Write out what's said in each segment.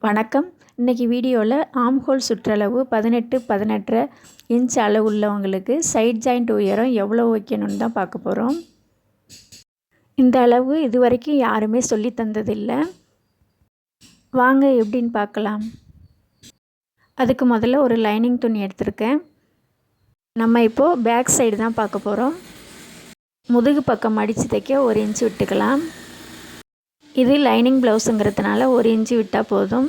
வணக்கம். இன்றைக்கி வீடியோவில் ஆம்ஹோல் சுற்றளவு 18 18 இன்ச் அளவு உள்ளவங்களுக்கு சைட் ஜாயிண்ட் உயரம் எவ்வளோ வைக்கணும்னு தான் பார்க்க போகிறோம். இந்த அளவு இதுவரைக்கும் யாருமே சொல்லி தந்ததில்லை. வாங்க எப்படின்னு பார்க்கலாம். அதுக்கு முதல்ல ஒரு லைனிங் துணி எடுத்திருக்கேன். நம்ம இப்போது பேக் சைடு தான் பார்க்க போகிறோம். முதுகு பக்கம் மடித்து தைக்க 1 இன்ச்சு விட்டுக்கலாம். இது லைனிங் ப்ளவுஸுங்கிறதுனால 1 இன்ச்சு விட்டால் போதும்.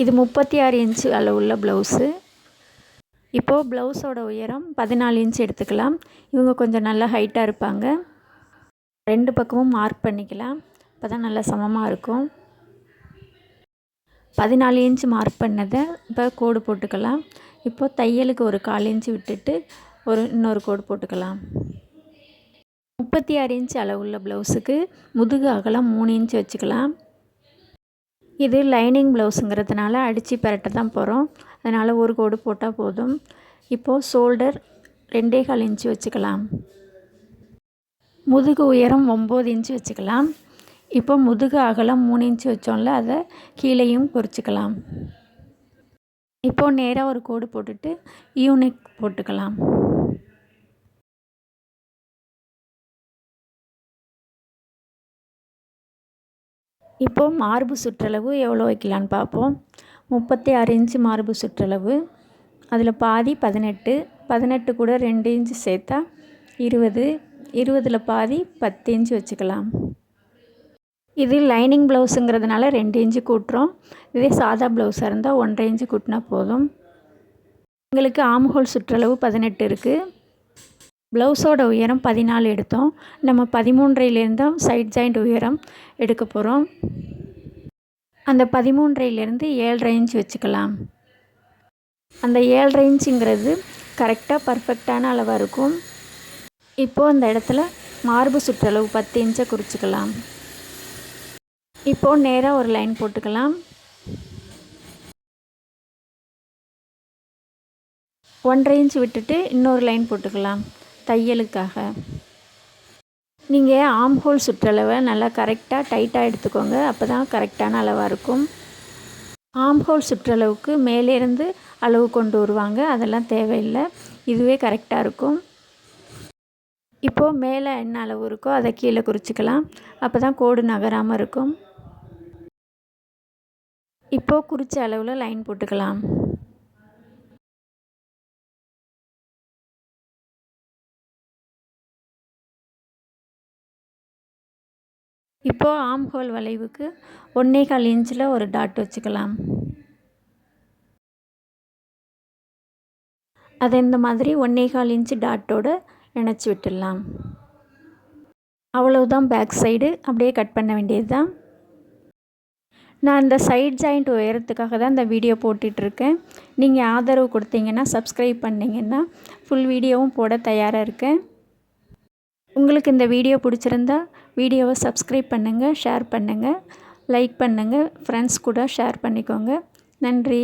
இது 36 இன்ச்சு அளவுள்ள ப்ளவுஸு. இப்போது ப்ளவுஸோட உயரம் 14 இன்ச் எடுத்துக்கலாம். இவங்க கொஞ்சம் நல்லா ஹைட்டாக இருப்பாங்க. 2 பக்கமும் மார்க் பண்ணிக்கலாம். அப்போ தான் நல்லா சமமாக இருக்கும். 14 இன்ச் மார்க் பண்ணதை இப்போ கோடு போட்டுக்கலாம். இப்போது தையலுக்கு ஒரு 1/4 இன்ச்சு விட்டுட்டு இன்னொரு கோடு போட்டுக்கலாம். 36 இன்ச் அளவுள்ள ப்ளவுஸுக்கு முதுகு அகலம் 3 இன்ச் வச்சுக்கலாம். இது லைனிங் ப்ளவுஸுங்கிறதுனால அடித்து பெரட்ட தான் போகிறோம். அதனால் ஒரு கோடு போட்டால் போதும். இப்போது ஷோல்டர் 2.25 இன்ச்சு வச்சுக்கலாம். முதுகு உயரம் 9 இன்ச்சு வச்சுக்கலாம். இப்போ முதுகு அகலம் 3 இன்ச்சு வச்சோம்ல, அதை கீழேயும் குறிச்சிக்கலாம். இப்போது நேராக ஒரு கோடு போட்டுட்டு யூனிக் போட்டுக்கலாம். இப்போது மார்பு சுற்றளவு எவ்வளோ வைக்கலான்னு பார்ப்போம். 36 இன்ச்சு மார்பு சுற்றளவு. அதில் பாதி 18, 18 கூட 2 இன்ச்சு சேர்த்தா 20, 20ல் பாதி 10 இன்ச்சு வச்சுக்கலாம். இது லைனிங் ப்ளவுஸுங்கிறதுனால 2 இன்ச்சு கூட்டுறோம். இதே சாதா ப்ளவுஸாக இருந்தால் 1.5 இன்ச்சு கூட்டினா போதும். எங்களுக்கு ஆம்ஹோல் சுற்றளவு 18 இருக்குது. ப்ளவுஸோட உயரம் 14 எடுத்தோம். நம்ம 13.5லேருந்து தான் சைட் ஜாயிண்ட் உயரம் எடுக்க போகிறோம். அந்த 13.5லேருந்து 7.5 இன்ச் வச்சுக்கலாம். அந்த 7.5 இன்ச்சுங்கிறது கரெக்டாக பர்ஃபெக்டான அளவாக இருக்கும். இப்போது அந்த இடத்துல மார்பு சுற்றளவு 10 இன்ச்சை குறிச்சிக்கலாம். இப்போது நேராக ஒரு லைன் போட்டுக்கலாம். 1.5 இன்ச் விட்டுட்டு இன்னொரு லைன் போட்டுக்கலாம் தையலுக்காக. நீங்கள் ஆம்ஹோல் சுற்றளவை நல்லா கரெக்டாக டைட்டாக எடுத்துக்கோங்க. அப்போ தான் கரெக்டான அளவாக இருக்கும். ஆம்ஹோல் சுற்றளவுக்கு மேலேருந்து அளவு கொண்டு வருவாங்க. அதெல்லாம் தேவையில்லை. இதுவே கரெக்டாக இருக்கும். இப்போது மேலே என்ன அளவு இருக்கோ அதை கீழே குறிச்சிக்கலாம். அப்போ தான் கோடு நகராமல் இருக்கும். இப்போது குறித்த அளவில் லைன் போட்டுக்கலாம். இப்போது ஆம்ஹோல் வளைவுக்கு 1.25 இன்ச்சில் ஒரு டாட் வச்சுக்கலாம். அதை இந்த மாதிரி 1.25 இன்ச்சு டாட்டோடு இணைச்சி விட்டுடலாம். அவ்வளவுதான் பேக் சைடு. அப்படியே கட் பண்ண வேண்டியது தான். நான் இந்த சைட் ஜாயிண்ட் உயரத்துக்காக தான் இந்த வீடியோ போட்டுட்ருக்கேன். நீங்கள் ஆதரவு கொடுத்தீங்கன்னா, சப்ஸ்கிரைப் பண்ணிங்கன்னா ஃபுல் வீடியோவும் போட தயாராக இருக்கேன். உங்களுக்கு இந்த வீடியோ பிடிச்சிருந்தா வீடியோவை சப்ஸ்கிரைப் பண்ணுங்கள், ஷேர் பண்ணுங்கள், லைக் பண்ணுங்கள், ஃப்ரெண்ட்ஸ் கூட ஷேர் பண்ணிக்கோங்க. நன்றி.